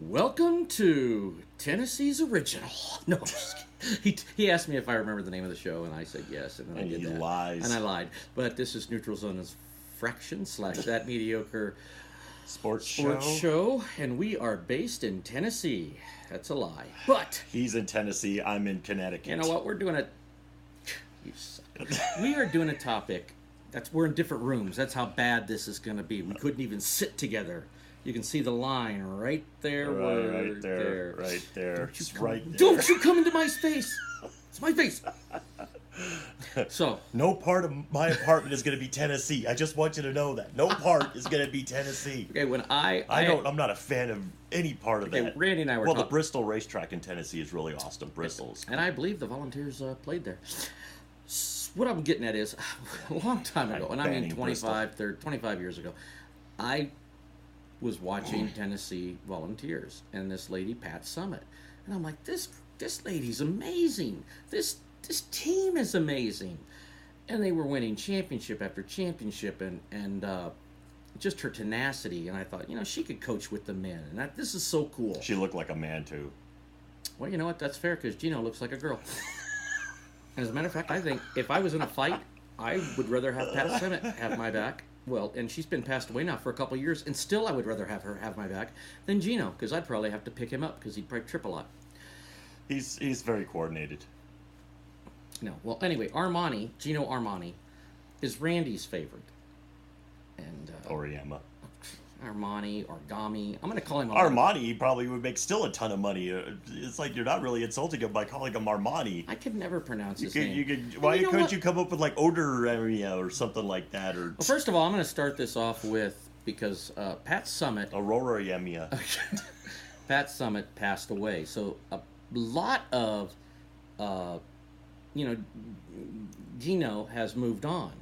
Welcome to Tennessee's Original. No, I'm just kidding. He asked me if I remember the name of the show, and I said yes, and then I did that. Lies. And I lied. But this is Neutral Zone's Infraction / that Mediocre sports show, and we are based in Tennessee. That's a lie. But he's in Tennessee. I'm in Connecticut. You know what? We're doing You suck. We are doing a topic. We're in different rooms. That's how bad this is going to be. We couldn't even sit together. You can see the line right there. Right there. Don't you come into my space. It's my face. So no part of my apartment is going to be Tennessee. I just want you to know that. No part is going to be Tennessee. Okay, when I'm not a fan of any part of that. Randy and I were the Bristol racetrack in Tennessee is really awesome. Bristol's. And I believe the Volunteers played there. What I'm getting at is, a long time ago, and I mean 25 years ago, I was watching Tennessee Volunteers and this lady, Pat Summitt. And I'm like, this lady's amazing. This team is amazing. And they were winning championship after championship and just her tenacity. And I thought, she could coach with the men. And this is so cool. She looked like a man, too. Well, you know what? That's fair because Gino looks like a girl. As a matter of fact, I think if I was in a fight, I would rather have Pat Summitt have my back. Well, and she's been passed away now for a couple of years, and still I would rather have her have my back than Gino, because I'd probably have to pick him up because he'd probably trip a lot. He's very coordinated. No, well, anyway, Gino Armani, is Randy's favorite. And Auriemma. Armani, Origami. I'm going to call him Armani. He probably would make still a ton of money. It's like you're not really insulting him by calling him Armani. I could never pronounce his name. Why couldn't you come up with like Auriemma or something like that? Or well, first of all, I'm going to start this off with because Pat Summitt. Auriemma. Pat Summitt passed away, so a lot of Gino has moved on.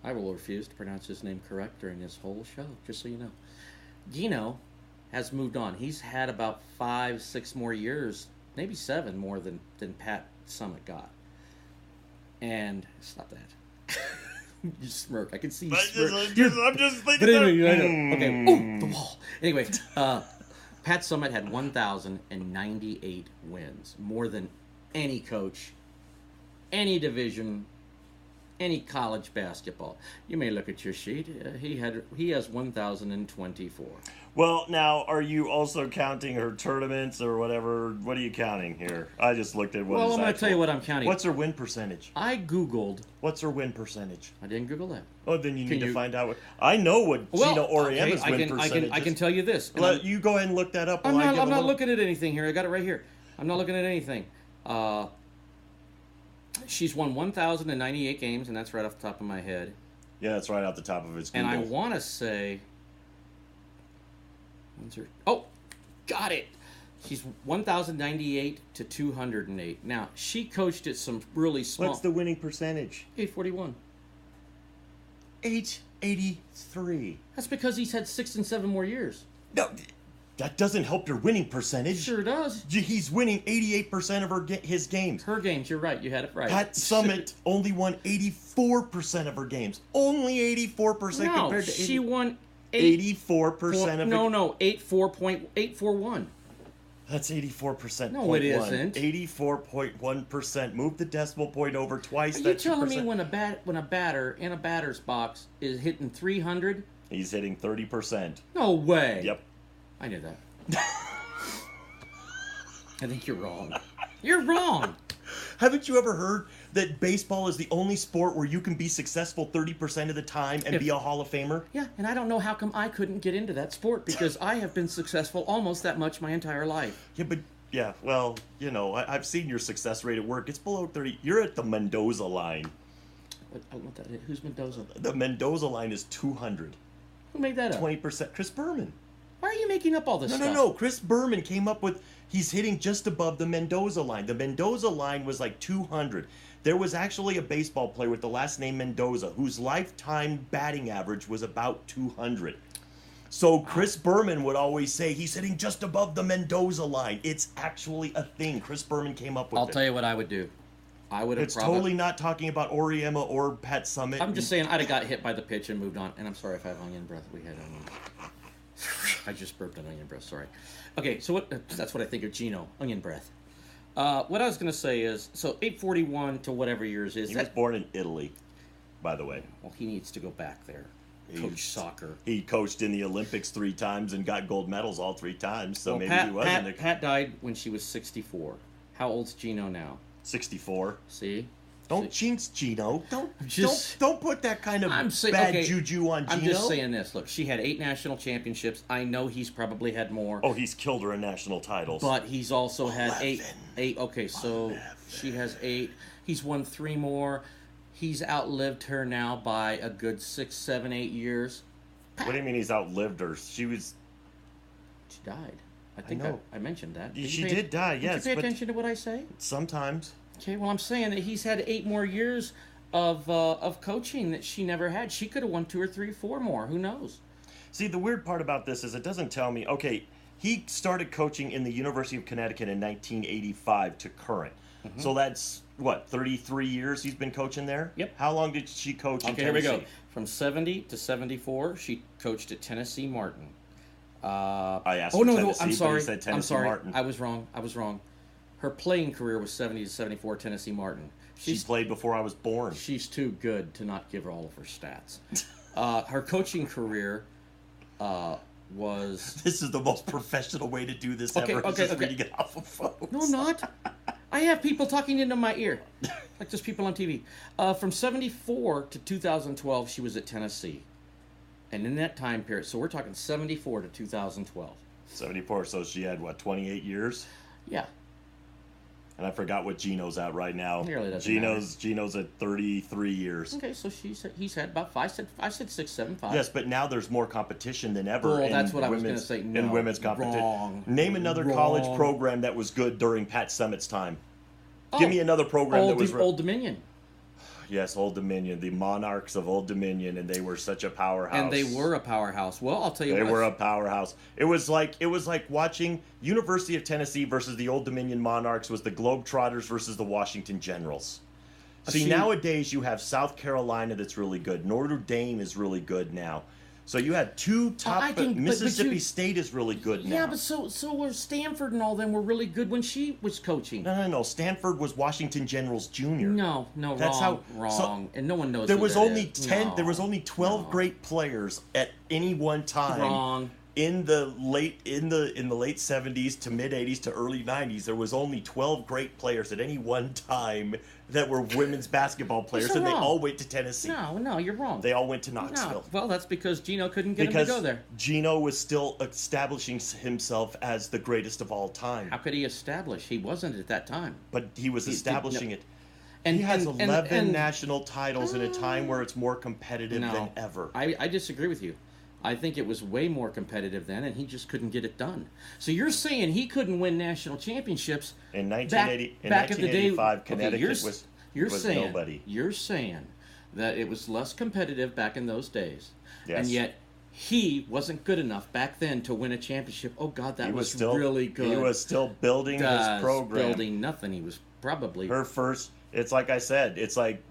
I will refuse to pronounce his name correct during this whole show, just so you know. Gino has moved on. He's had about 5-6 more years, maybe 7 more than Pat Summitt got. And stop that. You smirk. I can see you smirk. I'm just thinking. But anyway, I know. Okay. Oh, the wall. Anyway, Pat Summitt had 1,098 wins, more than any coach, any division, any college basketball. You may look at your sheet. He has 1,024. Well, now, are you also counting her tournaments or whatever? What are you counting here? I just looked at what. Well, I'm going to tell you what I'm counting. What's her win percentage? I Googled. What's her win percentage? I didn't Google that. Oh, then you need to find out what. I know what Gino Auriemma's win percentage is. I can tell you this. You go ahead and look that up. I'm not looking at anything here. I got it right here. I'm not looking at anything. She's won 1,098 games, and that's right off the top of my head. Yeah, that's right off the top of his Google. And I want to say... Oh, got it! She's 1,098 to 208. Now, she coached at some really small... What's the winning percentage? 841. 883. That's because he's had 6 and 7 more years. No, that doesn't help your winning percentage. Sure does. He's winning 88% of his games. Her games, you're right. You had it right. Pat Summitt only won 84% of her games. Only 84% compared to... she won 84% of... No, 84.841. That's 84%. No, it isn't. 84.1%. Move the decimal point over twice. Are you telling me when a batter in a batter's box is hitting 300? He's hitting 30%. No way. Yep. I knew that. I think you're wrong. You're wrong. Haven't you ever heard that baseball is the only sport where you can be successful 30% of the time and be a Hall of Famer? Yeah, and I don't know how come I couldn't get into that sport because I have been successful almost that much my entire life. Well, I've seen your success rate at work. It's below 30. You're at the Mendoza line. Who's Mendoza? The Mendoza line is 200. Who made that up? 20%. Chris Berman. Why are you making up all this stuff? No. Chris Berman came up with... He's hitting just above the Mendoza line. The Mendoza line was like 200. There was actually a baseball player with the last name Mendoza whose lifetime batting average was about 200. So Chris Berman would always say he's hitting just above the Mendoza line. It's actually a thing. Chris Berman came up with it. I'll tell you what I would do. It's totally not talking about Auriemma or Pat Summitt. I'm just saying I'd have got hit by the pitch and moved on. And I'm sorry if I have onion breath. We had onion. I just burped an onion breath. Sorry. Okay, so that's what I think of Gino, onion breath. What I was going to say is, so 841 to whatever yours is. He was born in Italy, by the way. Well, he needs to go back there. Coach soccer. He coached in the Olympics 3 times and got gold medals all 3 times. So maybe he wasn't. Pat died when she was 64. How old's Gino now? 64. See? Don't jinx Gino. Don't put that kind of bad juju on Gino. I'm just saying this. Look, she had 8 national championships. I know he's probably had more. Oh, he's killed her in national titles. But he's also had 8. Okay, so 11. She has 8. He's won 3 more. He's outlived her now by a good 6, 7, 8 years. What do you mean he's outlived her? She died. I think I mentioned that. She did die, yes. Did you pay attention to what I say? Sometimes. Okay, well, I'm saying that he's had 8 more years of coaching that she never had. She could have won 2 or 3, 4 more. Who knows? See, the weird part about this is it doesn't tell me. Okay, he started coaching in the University of Connecticut in 1985 to current. Mm-hmm. So that's, 33 years he's been coaching there? Yep. How long did she coach in Tennessee? Okay, here we go. From 70 to 74, she coached at Tennessee Martin. I asked for Tennessee, I'm sorry. But he said Tennessee Martin. I was wrong. Her playing career was 70 to 74 Tennessee Martin. She played before I was born. She's too good to not give her all of her stats. Her coaching career was... This is the most professional way to do this ever. Okay. Reading it off of phones. No, I'm not. I have people talking into my ear, like just people on TV. From 74 to 2012, she was at Tennessee. And in that time period, so we're talking 74 to 2012. 74, so she had, 28 years? Yeah. And I forgot what Gino's at right now. It really doesn't matter. Gino's at 33 years. Okay, so he's had about 5, 6, 7, 5. Yes, but now there's more competition than ever. Well, that's what I was going to say. No, in women's competition. Wrong. Name another college program that was good during Pat Summitt's time. Give me another program that was... Old Dominion. Yes, Old Dominion, the Monarchs of Old Dominion, and they were such a powerhouse. And they were a powerhouse. Well, I'll tell you what. They were a powerhouse. It was like watching University of Tennessee versus the Old Dominion Monarchs was the Globetrotters versus the Washington Generals. See, nowadays you have South Carolina that's really good. Notre Dame is really good now. So you had 2 top, Mississippi State is really good now. Yeah, but so were Stanford and all them were really good when she was coaching. No. Stanford was Washington Generals Jr. No, that's wrong. So, and no one knows. There was only 10. No, there was only 12 great players at any one time. Wrong. In the late 70s to mid 80s to early 90s, there was only 12 great players at any one time that were women's basketball players, and they all went to Tennessee. No, you're wrong. They all went to Knoxville. No. Well, that's because Gino couldn't get him to go there. Gino was still establishing himself as the greatest of all time. How could he establish? He wasn't at that time. But he was establishing it. And he has 11 national titles in a time where it's more competitive than ever. I disagree with you. I think it was way more competitive then, and he just couldn't get it done. So you're saying he couldn't win national championships in 1985? Connecticut was nobody. You're saying that it was less competitive back in those days, yes. And yet he wasn't good enough back then to win a championship. Oh God, that was really good. He was still building his program. Building nothing. He was probably her first. It's like I said. It's like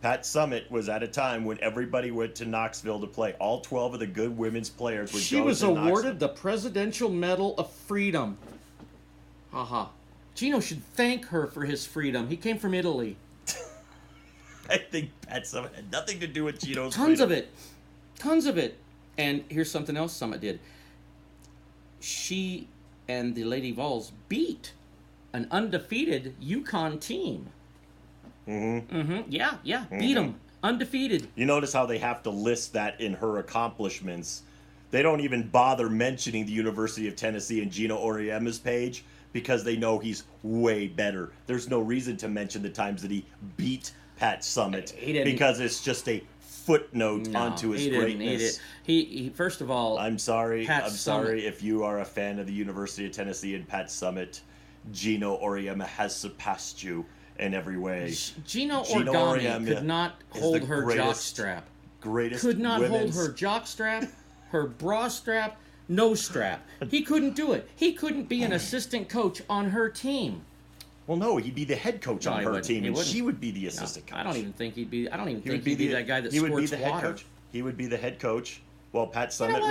Pat Summitt was at a time when everybody went to Knoxville to play. All 12 of the good women's players would go to Knoxville. She was awarded the Presidential Medal of Freedom. Haha. Gino should thank her for his freedom. He came from Italy. I think Pat Summitt had nothing to do with Gino's freedom. Tons of it. And here's something else Summitt did. She and the Lady Vols beat an undefeated UConn team. Yeah. Beat them. Undefeated. You notice how they have to list that in her accomplishments. They don't even bother mentioning the University of Tennessee and Gino Auriemma's page because they know he's way better. There's no reason to mention the times that he beat Pat Summitt because it's just a footnote onto his greatness. He first of all, I'm sorry if you are a fan of the University of Tennessee and Pat Summitt. Gino Auriemma has surpassed you in every way. Gino Auriemma could not hold her jockstrap. Could not hold her jockstrap, her bra strap, no strap. He couldn't do it. He couldn't be an assistant coach on her team. Well, no, he'd be the head coach on her team, and she would be the assistant coach. I don't even think he'd be. I don't even think he'd be that guy that squirts water. He would be the head coach. Well, Pat Summitt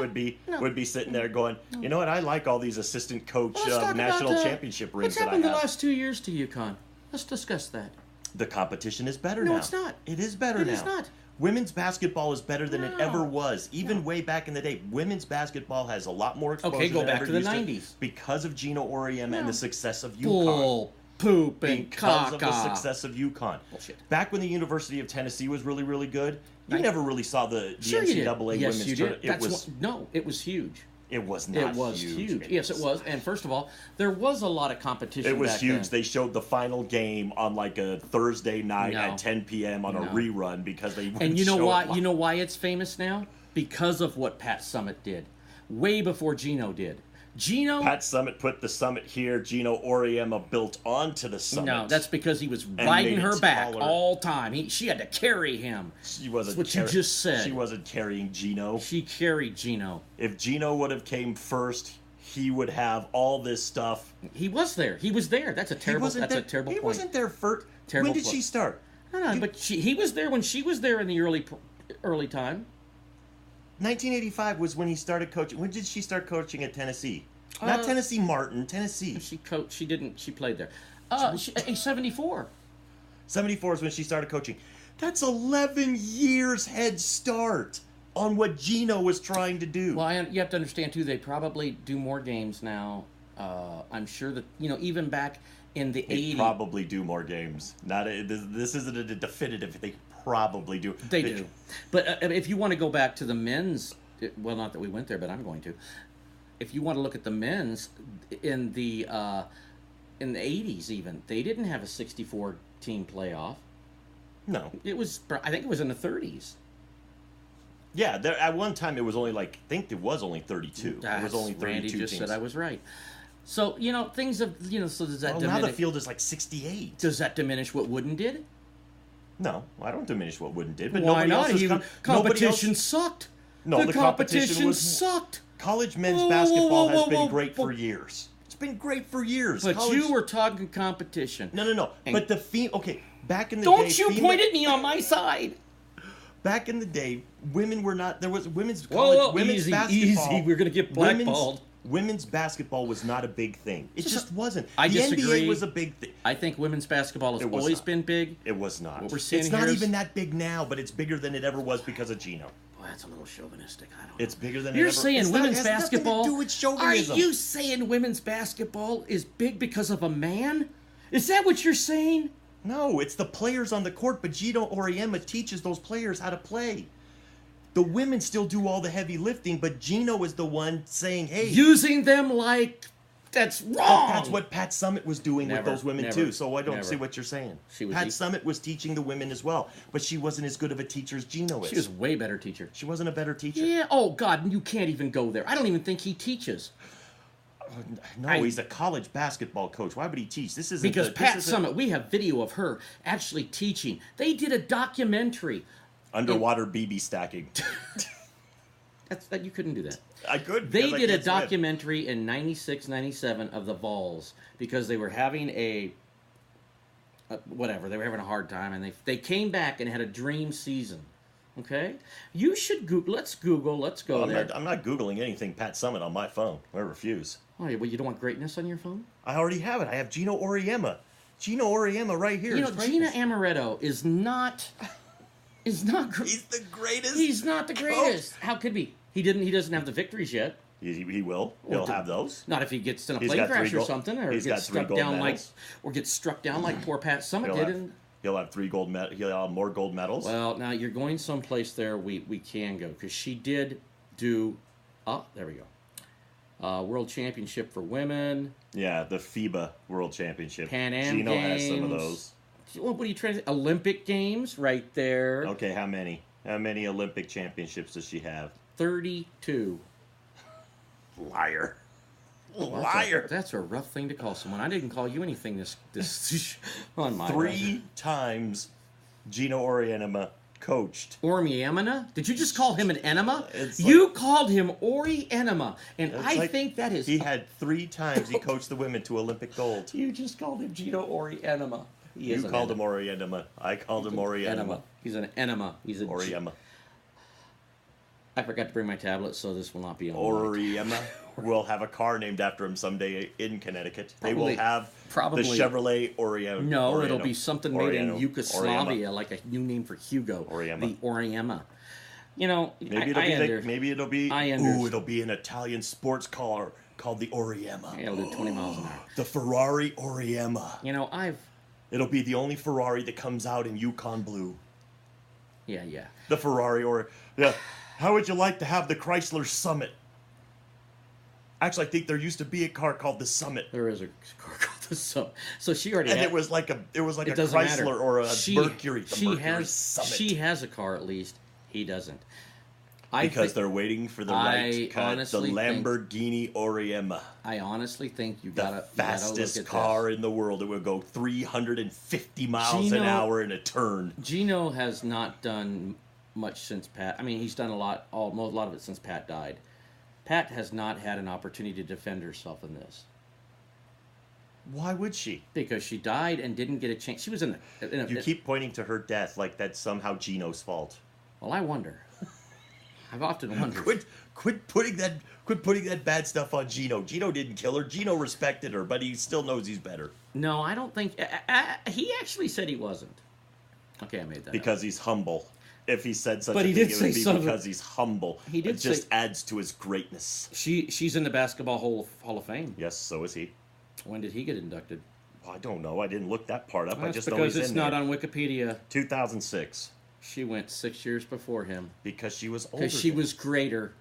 would be sitting there going, you know what? I like all these assistant coach national championship rings what's that I happened have. the last 2 years to UConn? Let's discuss that. The competition is better now. No, it's not. It is better now. It is not. Women's basketball is better than it No. ever was. Even No. way back in the day, women's basketball has a lot more exposure. Okay, go than back ever to the used 90s. because of Gino Auriemma and the success of UConn. Bull, poop, and Because caca. of the success of UConn. Bullshit. Back when the University of Tennessee was really, really good, you Right. never really saw the Sure you did. NCAA Yes, women's you tournament. did. No, it was huge. It was not It was huge. Yes, it was. And first of all, there was a lot of competition. It was back huge. then. They showed the final game on like a Thursday night at 10 p.m. on a rerun because they wouldn't And you know show why? it live. You know why it's famous now? Because of what Pat Summitt did, way before Gino did. Gino. Pat Summitt put the Summit here. Gino Auriemma built onto the Summit. No, that's because he was made riding it her back taller. all time. She had to carry him. She wasn't. That's what you just said. She wasn't carrying Gino. She carried Gino. If Gino would have came first, he would have all this stuff. He was there. He was there. That's a terrible. He point. wasn't there first. Terrible When did point. she start? No, but he was there when she was there in the early time. 1985 was when he started coaching. When did she start coaching at Tennessee? Not Tennessee Martin, Tennessee. She coached. She didn't. She played there. 74. 74 is when she started coaching. That's 11 years head start on what Gino was trying to do. Well, you have to understand too. They probably do more games now. I'm sure that even back in the They 80s, probably do more games. This isn't a definitive. They probably do. they do. But if you want to go back to the men's, well, not that we went there, but I'm going to. If you want to look at the men's in the 80s, even they didn't have a 64 team playoff. No. It was. I think it was in the 30s. Yeah, there at one time it was only I think it was only 32. It was only 32 Randy just teams. said I was right. So things have So does that Well, diminish? now the field is like 68. Does that diminish what Wooden did? No, I don't diminish what Wooden did, but Why nobody not? else has competition sucked. No, the competition sucked. College men's Whoa, basketball has been whoa, great whoa. for years. It's been great for years. But College... you were talking competition. No. And But okay, back in the day... Don't you point at me on my side. Back in the day, women were not... There was women's women's easy, basketball... easy. We're going to get blackballed. Women's basketball was not a big thing. It just wasn't. I the disagree. NBA was a big thing. I think women's basketball has was always not. been big. It was not. What we're seeing it's here not is- even that big now, but it's bigger than it ever was because of Gino. Boy, that's a little chauvinistic. I don't know. It's bigger than You're it ever... saying it's not- women's it has nothing basketball... to do with chauvinism. Are you saying women's basketball is big because of a man? Is that what you're saying? No, it's the players on the court, but Gino Auriemma teaches those players how to play. The women still do all the heavy lifting, but Gino is the one saying, hey... Using them like... That's wrong! But that's what Pat Summitt was doing with Never, those women, never, too, so I don't never. see what you're saying. She was Pat Summitt was teaching the women as well, but she wasn't as good of a teacher as Gino is. She was a way better teacher. She wasn't a better teacher. Yeah, oh God, you can't even go there. I don't even think he teaches. No, he's a college basketball coach. Why would he teach? This isn't... Because Pat Summitt, we have video of her actually teaching. They did a documentary. Underwater BB stacking. That you couldn't do that. I could. They because I did a can't swim. documentary in 96, 97 of the Vols because they were having whatever, they were having a hard time, and they came back and had a dream season. Okay? You should Google, let's go there. I'm not Googling anything Pat Summitt on my phone. I refuse. Oh, yeah, well, you don't want greatness on your phone? I already have it. I have Gino Auriemma. Gino Auriemma right here. You know, is Gina greatness. Amaretto is not He's the greatest. He's not the greatest. How could he? He doesn't have the victories yet. He will. He'll have those. Not if he gets in a He's plane got crash three or gold- something, or he's gets got three struck gold down medals. gets struck down like poor Pat Summitt did. He'll have 3 gold medals. He'll have more gold medals. Well, now you're going someplace there we can go because she did do. Oh, there we go. World Championship for women. Yeah, the FIBA World Championship. Pan Am Gino has some of Games. those. What are you trying to? Olympic Games, right there. Okay, how many? How many Olympic championships does she have? 32. Liar. Well, Liar. That's a rough thing to call someone. I didn't call you anything this on my 3 times Gino Auriemma coached. Auriemma? Did you just call him an enema? It's You called him Auriemma, and It's I like think that is. He had 3 times he coached the women to Olympic gold. You just called him Gino Auriemma. He is You an called him enema. Auriemma. I called him Auriemma. Enema. He's an enema. He's a Auriemma. I forgot to bring my tablet, so this will not be on. Auriemma will have a car named after him someday in Connecticut. They will have probably the Chevrolet Auriemma. No, it'll be something made in Yugoslavia, Auriemma. like a new name for Hugo. Auriemma. The Auriemma. You know, maybe it'll be it'll be an Italian sports car called the Auriemma. Yeah, it'll do 20 miles an hour. The Ferrari Auriemma. You know, It'll be the only Ferrari that comes out in Yukon blue. Yeah. The Ferrari yeah. How would you like to have the Chrysler Summitt? Actually, I think there used to be a car called the Summitt. There is a car called the Summitt. So she already it was like a Chrysler matter. or a Mercury. She has a car at least. He doesn't. Because they're waiting for the right cut, the Lamborghini Auriemma. I honestly think you the gotta fastest look at car this. In the world. It would go 350 miles an hour in a turn. Gino has not done much since Pat. I mean, he's done a lot of it since Pat died. Pat has not had an opportunity to defend herself in this. Why would she? Because she died and didn't get a chance. She was in a you keep pointing to her death like that's somehow Gino's fault. Well, I wonder. I've often wondered. Quit putting that bad stuff on Gino. Gino didn't kill her. Gino respected her, but he still knows he's better. No, I don't think. He actually said he wasn't. Okay, I made that because up. He's humble. If he said such but a he thing, did it would say be because he's humble. He did it just adds to his greatness. She's in the Basketball Hall of Fame. Yes, so is he. When did he get inducted? I don't know. I didn't look that part up. That's I just know because he's it's in not there. on Wikipedia. 2006. She went 6 years before him. Because she was older. Because she was greater.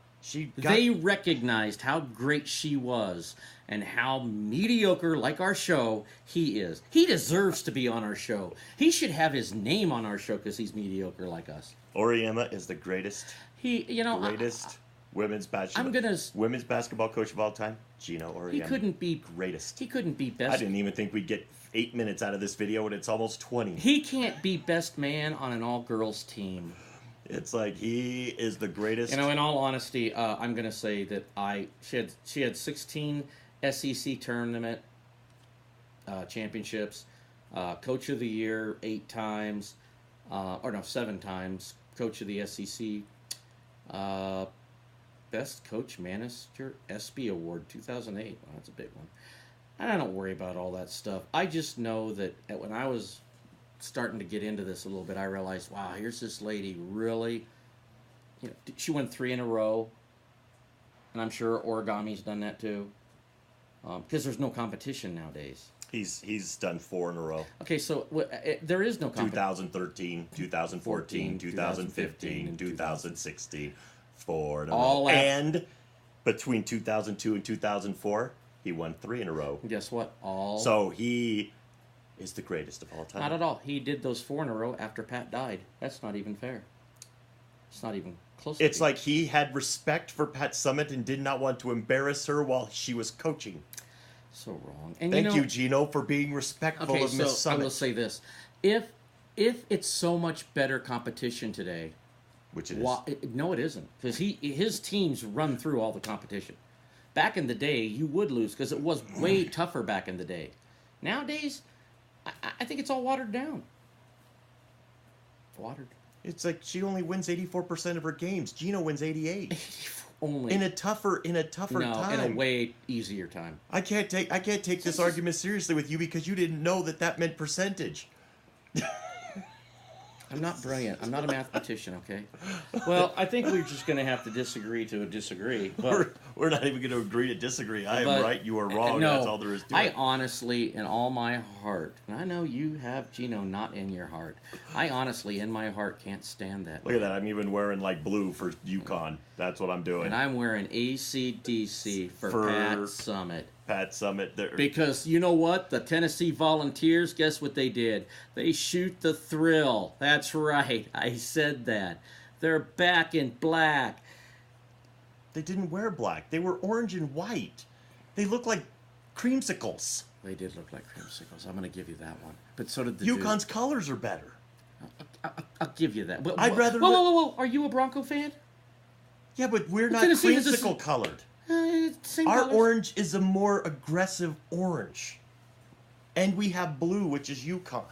They recognized how great she was and how mediocre, like our show, he is. He deserves to be on our show. He should have his name on our show because he's mediocre like us. Auriemma is the greatest. Greatest women's basketball coach of all time. Gino Auriemma. He couldn't be greatest. He couldn't be best. I didn't even think we'd get 8 minutes out of this video, and it's almost 20. He can't be best man on an all-girls team. It's like he is the greatest. You know, in all honesty, I'm going to say that she had 16 SEC tournament championships, Coach of the Year 8 times, 7 times, Coach of the SEC, Best Coach Manager ESPY Award 2008. Well, that's a big one. And I don't worry about all that stuff. I just know that when I was starting to get into this a little bit, I realized, wow, here's this lady really, she won 3 in a row, and I'm sure Origami's done that too, because there's no competition nowadays. He's done 4 in a row. Okay, so there is no competition. 2013, 2014, 2015, 2016, 4 in a row. And between 2002 and 2004, he won 3 in a row. Guess what? So he is the greatest of all time. Not at all. He did those 4 in a row after Pat died. That's not even fair. It's not even close. It's like he had respect for Pat Summitt and did not want to embarrass her while she was coaching. So wrong. And Thank you, Gino, for being respectful of Miss Summitt. I will say this: if it's so much better competition today, which it is. No, it isn't, because his teams run through all the competition. Back in the day, you would lose because it was way tougher back in the day. Nowadays, I think it's all watered down. Watered. It's like she only wins 84% of her games. Gino wins 88. Only in a tougher time. In a way easier time. I can't take this argument seriously with you because you didn't know that meant percentage. I'm not brilliant. I'm not a mathematician, okay? Well, I think we're just going to have to disagree to disagree. But we're not even going to agree to disagree. I am right, you are wrong. No, that's all there is to it. I honestly, in all my heart, and I know you have Gino not in your heart, I honestly, in my heart, can't stand that. Look at that. I'm even wearing like blue for UConn. That's what I'm doing. And I'm wearing AC/DC for Pat Summitt. Pat Summitt. Because you know what? The Tennessee Volunteers, guess what they did? They shoot the thrill. That's right. I said that. They're back in black. They didn't wear black. They were orange and white. They look like creamsicles. They did look like creamsicles. I'm going to give you that one. But so did the UConn's colors are better. I'll give you that. I'd rather... Whoa. Are you a Bronco fan? Yeah, but we're not creamsicle colored. Our orange is a more aggressive orange. And we have blue, which is UConn.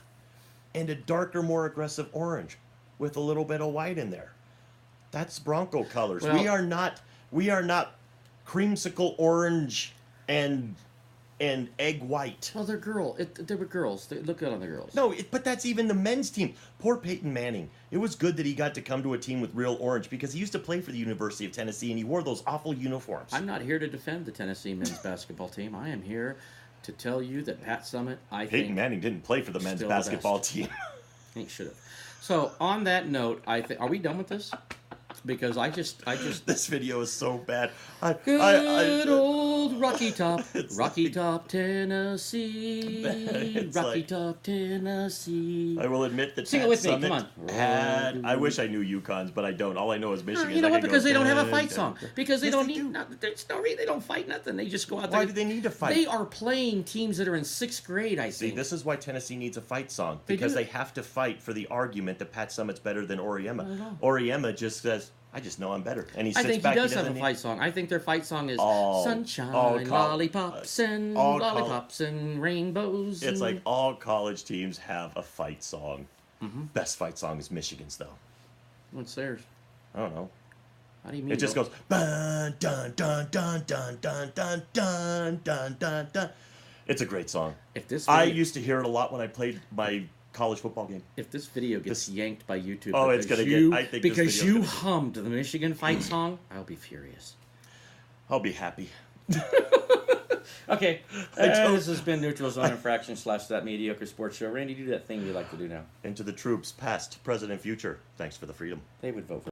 And a darker, more aggressive orange with a little bit of white in there. That's Bronco colors. Well- We are not creamsicle orange and egg white. Well, they're they were girls. They look good on the girls. No, but that's even the men's team. Poor Peyton Manning. It was good that he got to come to a team with real orange because he used to play for the University of Tennessee and he wore those awful uniforms. I'm not here to defend the Tennessee men's basketball team. I am here to tell you that Pat Summitt, Peyton Manning didn't play for the men's still the basketball best. team. He should have. So on that note, are we done with this? Because I just This video is so bad. good old Rocky Top, It's Rocky like- Top, Tennessee, It's Rocky like- Top, Tennessee. I will admit that Sing it Pat with me, Summitt come on. had. I wish I knew UConn's, but I don't. All I know is Michigan. You know I what? can Because go, they don't have a dun, fight dun, song. dun. Because they Yes, don't they need. do. No, there's no reason. They don't fight nothing. They just go out there. Why do they need to fight? They are playing teams that are in 6th grade. I See, think. this is why Tennessee needs a fight song. They Because do. they have to fight for the argument that Pat Summitt's better than Auriemma. I know. Auriemma just says, I just know I'm better. And he I sits think he back. does have a doesn't need- fight song. I think their fight song is All sunshine, lollipops lollipops and rainbows. It's and- like all college teams have a fight song. Mm-hmm. Best fight song is Michigan's, though. What's theirs? I don't know. How do you mean? It just though? goes dun dun dun dun dun dun dun dun dun dun dun. It's a great song. If this I video, used to hear it a lot when I played my college football game. if this video gets yanked by YouTube, Oh, it's because gonna get- I think this because video's you gonna get- hummed the Michigan fight song, I'll be furious. I'll be happy. Okay, don't- this has been Neutral Zone Infraction / that mediocre sports show. Randy, do that thing you like to do now. Into the troops, past, present, and future. Thanks for the freedom. They would vote for.